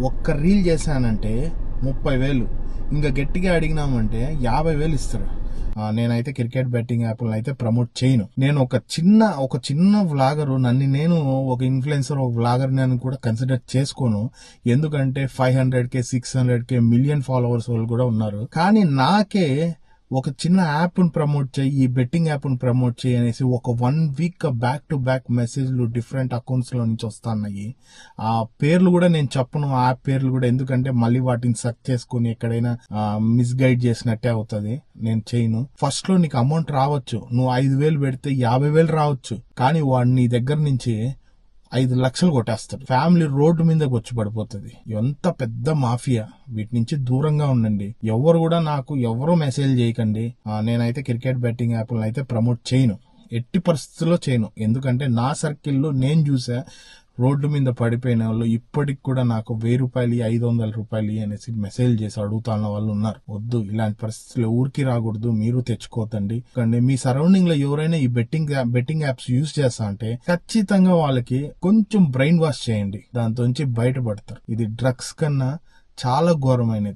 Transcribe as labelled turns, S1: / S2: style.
S1: ఒక్క రీల్ చేశానంటే 30,000, ఇంకా గట్టిగా అడిగినామంటే 50,000 ఇస్తారు. నేనైతే క్రికెట్ బెట్టింగ్ యాప్లను అయితే ప్రమోట్ చేయను. నేను ఒక చిన్న వ్లాగరు, నేను ఒక ఇన్ఫ్లుయెన్సర్, ఒక వ్లాగర్ అని కూడా కన్సిడర్ చేసుకోను. ఎందుకంటే 500K 600K మిలియన్ ఫాలోవర్స్ వాళ్ళు కూడా ఉన్నారు. కానీ నాకే ఒక చిన్న యాప్ను ప్రమోట్ చేయి, ఈ బెట్టింగ్ యాప్ను ప్రమోట్ చేయి అనేసి ఒక 1 వీక్ బ్యాక్ టు బ్యాక్ మెసేజ్లు డిఫరెంట్ అకౌంట్స్ లో నుంచి వస్తున్నాయి. ఆ పేర్లు కూడా నేను చెప్పను, ఆ యాప్ పేర్లు కూడా, ఎందుకంటే మళ్ళీ వాటిని సెర్చ్ చేసుకుని ఎక్కడైనా మిస్గైడ్ చేసినట్టే అవుతుంది. నేను చేయను. ఫస్ట్ లో నీకు అమౌంట్ రావచ్చు, నువ్వు 5,000 పెడితే 50,000 రావచ్చు, కానీ వాడు నీ దగ్గర నుంచి 5 లక్షలు కొట్టేస్తాడు. ఫ్యామిలీ రోడ్డు మీదకి వచ్చి పడిపోతుంది. ఎంత పెద్ద మాఫియా. వీటి నుంచి దూరంగా ఉండండి. ఎవరు మెసేజ్ చేయకండి. నేనైతే క్రికెట్ బెట్టింగ్ యాప్లను అయితే ప్రమోట్ చేయను, ఎట్టి పరిస్థితుల్లో చేయను. ఎందుకంటే నా సర్కిల్లో నేను చూసా, రోడ్డు మీద పడిపోయిన వాళ్ళు ఇప్పటికి కూడా నాకు 1,000 రూపాయలు 500 రూపాయలు అనేసి మెసేజ్ చేసి అడుగుతున్న వాళ్ళు ఉన్నారు. వద్దు, ఇలాంటి పరిస్థితుల్లో ఊరికి రాకూడదు, మీరు తెచ్చుకోవద్దండి. కానీ మీ సరౌండింగ్ లో ఎవరైనా ఈ బెట్టింగ్ యాప్స్ యూజ్ చేస్తా అంటే ఖచ్చితంగా వాళ్ళకి కొంచెం బ్రెయిన్ వాష్ చేయండి, దాంతోంచి బయటపడతారు. ఇది డ్రగ్స్ కన్నా చాలా ఘోరమైనది.